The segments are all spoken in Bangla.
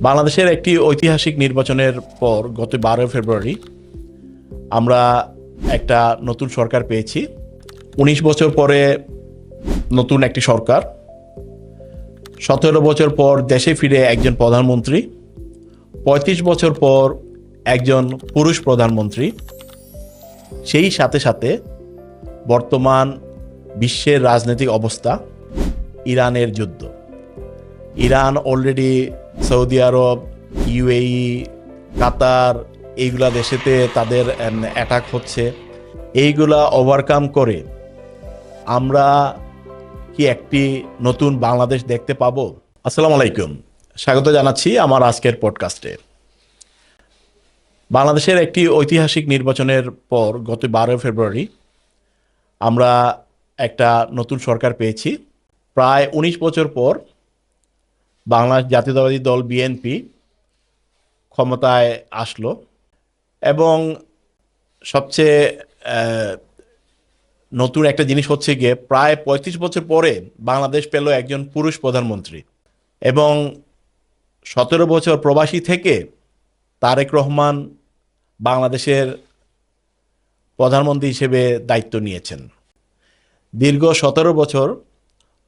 বাংলাদেশের একটি ঐতিহাসিক নির্বাচনের পর গত 12 ফেব্রুয়ারি আমরা একটা নতুন সরকার পেয়েছি। 19 বছর পরে নতুন একটি সরকার, 17 বছর পর দেশে ফিরে একজন প্রধানমন্ত্রী, 35 বছর পর একজন পুরুষ প্রধানমন্ত্রী। সেই সাথে সাথে বর্তমান বিশ্বের রাজনৈতিক অবস্থা, ইরানের যুদ্ধ। ইরান অলরেডি সৌদি আরব, ইউএই, কাতার এইগুলা দেশেতে তাদের অ্যাটাক হচ্ছে। এইগুলা ওভারকাম করে আমরা কি একটি নতুন বাংলাদেশ দেখতে পাবো? আসসালামু আলাইকুম, স্বাগত জানাচ্ছি আমার আজকের পডকাস্টে। বাংলাদেশের একটি ঐতিহাসিক নির্বাচনের পর গত 12 ফেব্রুয়ারি আমরা একটা নতুন সরকার পেয়েছি। প্রায় 19 বছর পর বাংলাদেশ জাতীয়তাবাদী দল বিএনপি ক্ষমতায় আসলো এবং সবচেয়ে নতুন একটা জিনিস হচ্ছে গিয়ে প্রায় 35 বছর পরে বাংলাদেশ পেল একজন পুরুষ প্রধানমন্ত্রী এবং 17 বছর প্রবাসী থেকে তারেক রহমান বাংলাদেশের প্রধানমন্ত্রী হিসেবে দায়িত্ব নিয়েছেন। দীর্ঘ 17 বছর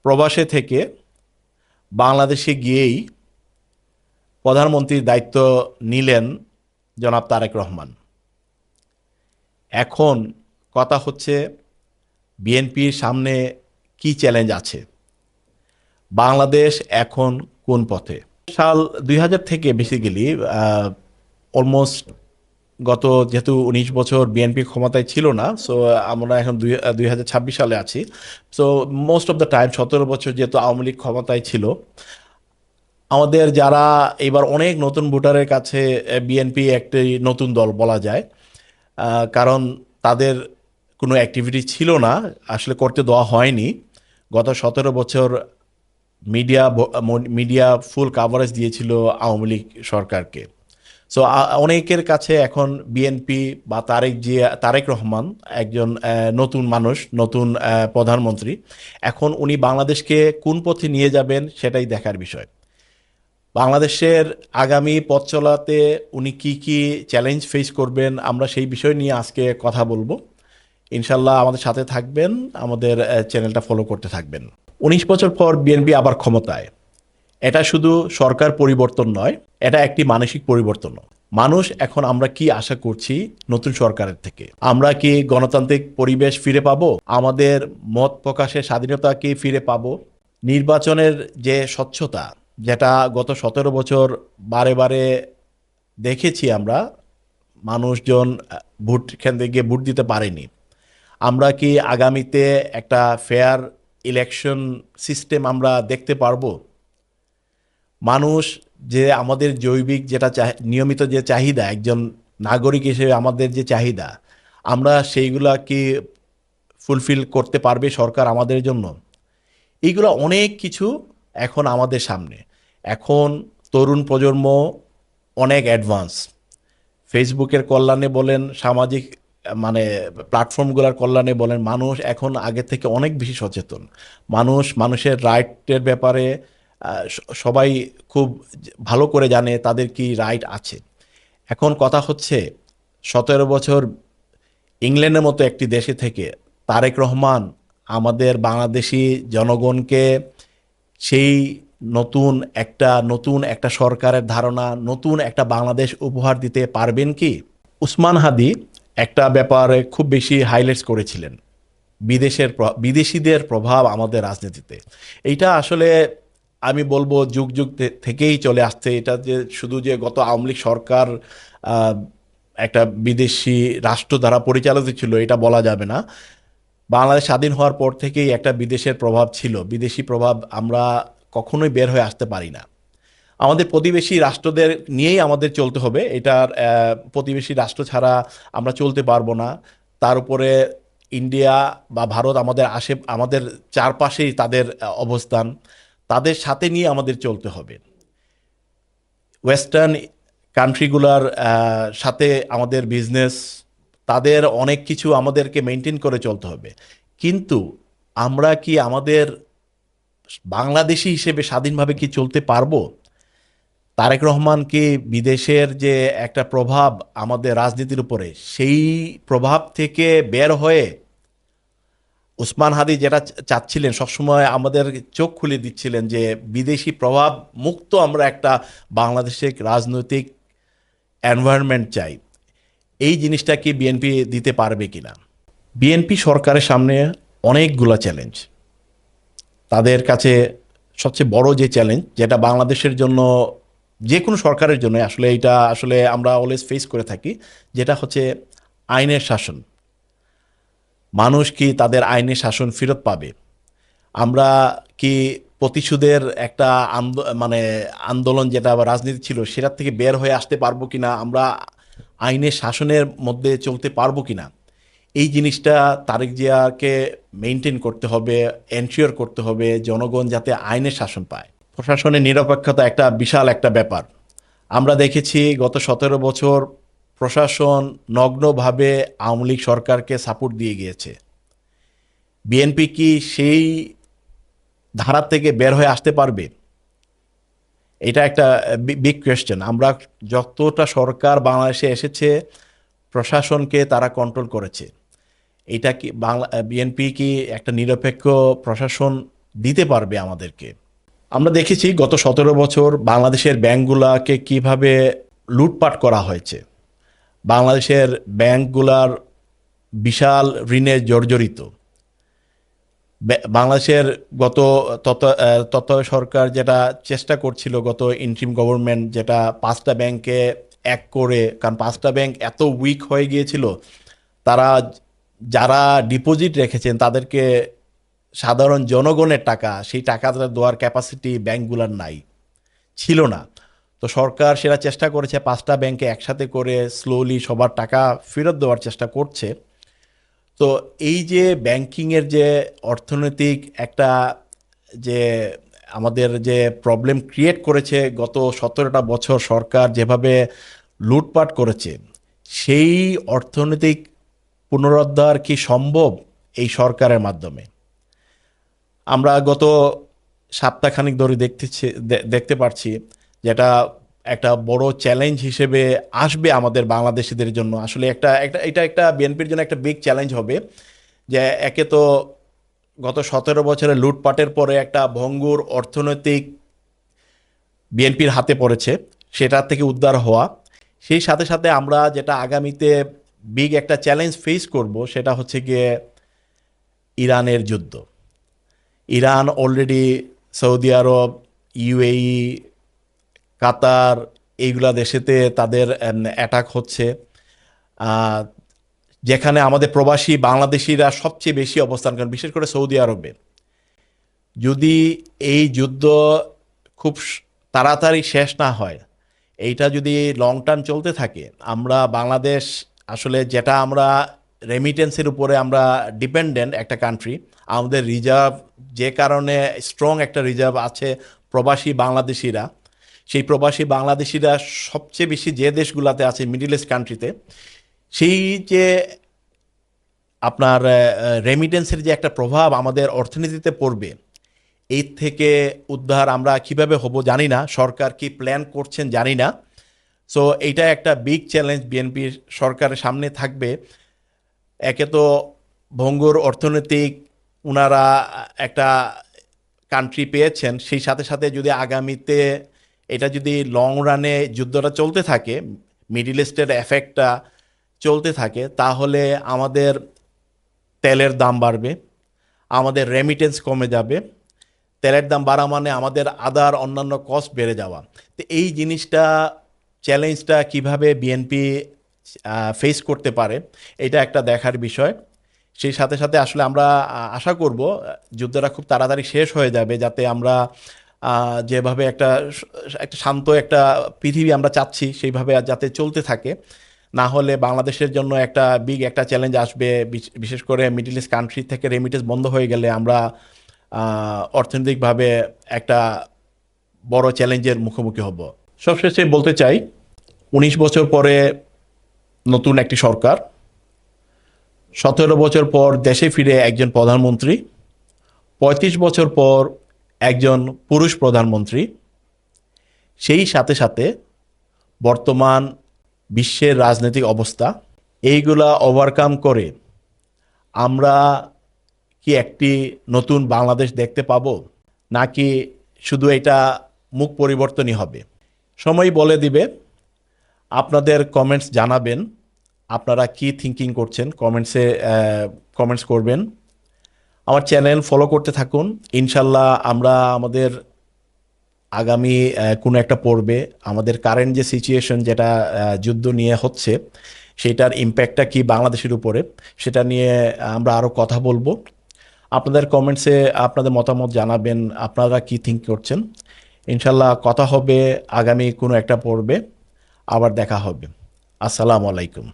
প্রবাসে থেকে বাংলাদেশে গিয়েই প্রধানমন্ত্রীর দায়িত্ব নিলেন জনাব তারেক রহমান। এখন কথা হচ্ছে বিএনপির সামনে কি চ্যালেঞ্জ আছে, বাংলাদেশ এখন কোন পথে। সাল 2000 থেকে বেসিক্যালি অলমোস্ট গত যেহেতু 19 বছর বিএনপি ক্ষমতায় ছিল না, সো আমরা এখন 2026 সালে আছি। So most of the time 17 বছর যেহেতু আওয়ামী লীগ ক্ষমতায় ছিল, আমাদের যারা এবার অনেক নতুন ভোটারের কাছে বিএনপি একটি নতুন দল বলা যায়, কারণ তাদের কোনো অ্যাক্টিভিটি ছিল না, আসলে করতে দেওয়া হয়নি। গত 17 বছর মিডিয়া ফুল কাভারেজ দিয়েছিল আওয়ামী লীগ সরকারকে। সো অনেকের কাছে এখন বিএনপি বা তারেক রহমান একজন নতুন মানুষ, নতুন প্রধানমন্ত্রী। এখন উনি বাংলাদেশকে কোন পথে নিয়ে যাবেন সেটাই দেখার বিষয়। বাংলাদেশের আগামী পথ চলাতে উনি কি কি চ্যালেঞ্জ ফেস করবেন, আমরা সেই বিষয় নিয়ে আজকে কথা বলবো। ইনশাল্লাহ আমাদের সাথে থাকবেন, আমাদের চ্যানেলটা ফলো করতে থাকবেন। 19 বছর পর বিএনপি আবার ক্ষমতায়। এটা শুধু সরকার পরিবর্তন নয়, এটা একটি মানসিক পরিবর্তন। মানুষ এখন আমরা কি আশা করছি নতুন সরকারের থেকে? আমরা কি গণতান্ত্রিক পরিবেশ ফিরে পাবো? আমাদের মত প্রকাশের স্বাধীনতা কি ফিরে পাবো? নির্বাচনের যে স্বচ্ছতা, যেটা গত 17 বছর বারে বারে দেখেছি আমরা, মানুষজন ভোট কেন্দ্রে গিয়ে ভোট দিতে পারেনি। আমরা কি আগামীতে একটা ফেয়ার ইলেকশন সিস্টেম আমরা দেখতে পারবো? মানুষ যে আমাদের জৈবিক যেটা নিয়মিত যে চাহিদা, একজন নাগরিক হিসেবে আমাদের যে চাহিদা, আমরা সেইগুলা কি ফুলফিল করতে পারবে সরকার আমাদের জন্য? এইগুলো অনেক কিছু এখন আমাদের সামনে। এখন তরুণ প্রজন্ম অনেক অ্যাডভান্স। ফেসবুকের কল্যাণে বলেন, সামাজিক প্ল্যাটফর্মগুলোর কল্যাণে বলেন, মানুষ এখন আগে থেকে অনেক বেশি সচেতন। মানুষের রাইটের ব্যাপারে সবাই খুব ভালো করে জানে তাদের কি রাইট আছে। এখন কথা হচ্ছে 17 বছর ইংল্যান্ডের মতো একটি দেশে থেকে তারেক রহমান আমাদের বাংলাদেশি জনগণকে সেই নতুন একটা সরকারের ধারণা, নতুন একটা বাংলাদেশ উপহার দিতে পারবেন কি? উসমান হাদি একটা ব্যাপারে খুব বেশি হাইলাইটস করেছিলেন, বিদেশিদের প্রভাব আমাদের রাজনীতিতে। এইটা আসলে আমি বলবো যুগ যুগ থেকেই চলে আসছে। এটা যে শুধু যে গত আওয়ামী লীগ সরকার একটা বিদেশি রাষ্ট্র দ্বারা পরিচালিত ছিল এটা বলা যাবে না। বাংলাদেশ স্বাধীন হওয়ার পর থেকেই একটা বিদেশের প্রভাব ছিল। বিদেশি প্রভাব আমরা কখনোই বের হয়ে আসতে পারি না। আমাদের প্রতিবেশী রাষ্ট্রদের নিয়েই আমাদের চলতে হবে। এটার প্রতিবেশী রাষ্ট্র ছাড়া আমরা চলতে পারবো না। তার উপরে ইন্ডিয়া বা ভারত আমাদের চারপাশেই তাদের অবস্থান, তাদের সাথে নিয়ে আমাদের চলতে হবে। ওয়েস্টার্ন কান্ট্রিগুলার সাথে আমাদের বিজনেস, তাদের অনেক কিছু আমাদেরকে মেনটেন করে চলতে হবে। কিন্তু আমরা কি আমাদের বাংলাদেশি হিসেবে স্বাধীনভাবে কি চলতে পারবো? তারেক রহমান কি বিদেশের যে একটা প্রভাব আমাদের রাজনীতির উপরে, সেই প্রভাব থেকে বের হয়ে উসমান হাদি যেটা চাচ্ছিলেন, সবসময় আমাদের চোখ খুলে দিচ্ছিলেন যে বিদেশি প্রভাব মুক্ত আমরা একটা বাংলাদেশের রাজনৈতিক এনভায়রনমেন্ট চাই, এই জিনিসটা কি বিএনপি দিতে পারবে কিনা? বিএনপি সরকারের সামনে অনেকগুলো চ্যালেঞ্জ। তাদের কাছে সবচেয়ে বড় যে চ্যালেঞ্জ, যেটা বাংলাদেশের জন্য, যে কোনো সরকারের জন্য আসলে এটা আসলে আমরা অলওয়েজ ফেস করে থাকি, যেটা হচ্ছে আইনের শাসন। মানুষ কি তাদের আইনের শাসন ফেরত পাবে? আমরা কি প্রতিশোধের একটা মানে আন্দোলন যেটা বা রাজনীতি ছিল সেটার থেকে বের হয়ে আসতে পারবো কিনা, আমরা আইনের শাসনের মধ্যে চলতে পারবো কিনা, এই জিনিসটা তারেক জিয়াকে মেনটেন করতে হবে, এনশিওর করতে হবে জনগণ যাতে আইনের শাসন পায়। প্রশাসনের নিরপেক্ষতা একটা বিশাল একটা ব্যাপার। আমরা দেখেছি গত 17 বছর প্রশাসন নগ্নভাবে আওয়ামী লীগ সরকারকে সাপোর্ট দিয়ে গিয়েছে। বিএনপি কি সেই ধারা থেকে বের হয়ে আসতে পারবে? এটা একটা বিগ কোয়েশ্চেন। আমরা যতটা সরকার বাংলাদেশে এসেছে, প্রশাসনকে তারা কন্ট্রোল করেছে। এটা কি বিএনপি কি একটা নিরপেক্ষ প্রশাসন দিতে পারবে আমাদেরকে? আমরা দেখেছি গত 17 বছর বাংলাদেশের ব্যাংকগুলাকে কিভাবে লুটপাট করা হয়েছে। বাংলাদেশের ব্যাংকগুলার বিশাল ঋণে জর্জরিত। বাংলাদেশের গত তত্ত্বাবধায়ক সরকার যেটা চেষ্টা করছিল, গত ইন্ট্রিম গভর্নমেন্ট, যেটা 5টা ব্যাংকে এক করে, কারণ 5টা ব্যাংক এত উইক হয়ে গিয়েছিল, তারা যারা ডিপোজিট রেখেছেন তাদেরকে সাধারণ জনগণের টাকা, সেই টাকাটা দেওয়ার ক্যাপাসিটি ব্যাংকগুলোর নাই, ছিল না। তো সরকার সেটা চেষ্টা করেছে, 5টা ব্যাংকে একসাথে করে স্লোলি সবার টাকা ফেরত দেওয়ার চেষ্টা করছে। তো এই যে ব্যাংকিংয়ের যে অর্থনৈতিক একটা যে আমাদের যে প্রবলেম ক্রিয়েট করেছে গত 17টা বছর সরকার যেভাবে লুটপাট করেছে, সেই অর্থনৈতিক পুনরুদ্ধার কি সম্ভব এই সরকারের মাধ্যমে? আমরা গত সপ্তাহখানিক ধরে দেখতে পারছি, যেটা একটা বড় চ্যালেঞ্জ হিসেবে আসবে আমাদের বাংলাদেশিদের জন্য। আসলে এটা একটা বিএনপির জন্য একটা বিগ চ্যালেঞ্জ হবে, যে একে তো গত 17 বছরের লুটপাটের পরে একটা ভঙ্গুর অর্থনৈতিক বিএনপির হাতে পড়েছে, সেটা থেকে উদ্ধার হওয়া। সেই সাথে সাথে আমরা যেটা আগামীতে বিগ একটা চ্যালেঞ্জ ফেস করব, সেটা হচ্ছে গিয়ে ইরানের যুদ্ধ। ইরান অলরেডি সৌদি আরব, ইউএই, কাতার, এইগুলা দেশেতে তাদের অ্যাটাক হচ্ছে। আহ, যেখানে আমাদের প্রবাসী বাংলাদেশিরা সবচেয়ে বেশি অবস্থান করেন, বিশেষ করে সৌদি আরবে। যদি এই যুদ্ধ খুব তাড়াতাড়ি শেষ না হয়, এইটা যদি লং টার্ম চলতে থাকে, আমরা বাংলাদেশ আসলে যেটা আমরা রেমিটেন্সের উপরে আমরা ডিপেন্ডেন্ট একটা কান্ট্রি, আমাদের রিজার্ভ যে কারণে স্ট্রং একটা রিজার্ভ আছে প্রবাসী বাংলাদেশিরা, সেই প্রবাসী বাংলাদেশিরা সবচেয়ে বেশি যে দেশগুলোতে আছে মিডল ইস্ট কান্ট্রিতে, সেই যে আপনার রেমিটেন্সের যে একটা প্রভাব আমাদের অর্থনীতিতে পড়বে, এই থেকে উদ্ধার আমরা কিভাবে হব জানি না, সরকার কি প্ল্যান করছেন জানি না। সো এইটা একটা বিগ চ্যালেঞ্জ বিএনপির সরকারের সামনে থাকবে। একে তো ভঙ্গুর অর্থনৈতিক ওনারা একটা কান্ট্রি পেয়েছেন, সেই সাথে সাথে যদি আগামীতে এটা যদি লং রানে যুদ্ধটা চলতে থাকে, মিডিল ইস্টের এফেক্টটা চলতে থাকে, তাহলে আমাদের তেলের দাম বাড়বে, আমাদের রেমিটেন্স কমে যাবে। তেলের দাম বাড়া মানে আমাদের আদার অন্যান্য কস্ট বেড়ে যাওয়া। তো এই জিনিসটা, চ্যালেঞ্জটা কিভাবে বিএনপি ফেস করতে পারে, এটা একটা দেখার বিষয়। সেই সাথে সাথে আসলে আমরা আশা করব যুদ্ধটা খুব তাড়াতাড়ি শেষ হয়ে যাবে, যাতে আমরা যেভাবে একটা একটা শান্ত একটা পৃথিবী আমরা চাচ্ছি সেইভাবে যাতে চলতে থাকে। না হলে বাংলাদেশের জন্য একটা বিগ একটা চ্যালেঞ্জ আসবে, বিশেষ করে মিডল ইস্ট কান্ট্রি থেকে রেমিটেন্স বন্ধ হয়ে গেলে আমরা অর্থনৈতিকভাবে একটা বড় চ্যালেঞ্জের মুখোমুখি হব। সবশেষে বলতে চাই, 19 বছর পরে নতুন একটি সরকার, 17 বছর পর দেশে ফিরে একজন প্রধানমন্ত্রী, 35 বছর পর একজন পুরুষ প্রধানমন্ত্রী, সেই সাথে সাথে বর্তমান বিশ্বের রাজনৈতিক অবস্থা, এইগুলা ওভারকাম করে আমরা কি একটি নতুন বাংলাদেশ দেখতে পাবো, নাকি শুধু এটা মুখ পরিবর্তনই হবে? সময় বলে দিবে। আপনাদের কমেন্টস জানাবেন, আপনারা কি থিঙ্কিং করছেন, কমেন্টস করবেন। আমার চ্যানেল ফলো করতে থাকুন। ইনশাল্লাহ আমরা আমাদের আগামী কোনো একটা পর্বে আমাদের কারেন্ট যে সিচুয়েশন, যেটা যুদ্ধ নিয়ে হচ্ছে, সেটার ইম্প্যাক্টটা কি বাংলাদেশের উপরে, সেটা নিয়ে আমরা আরও কথা বলবো। আপনাদের কমেন্টসে আপনাদের মতামত জানাবেন, আপনারা কি থিঙ্ক করছেন। ইনশাল্লাহ কথা হবে আগামী কোনো একটা পর্বে। আবার দেখা হবে। আসসালামু আলাইকুম।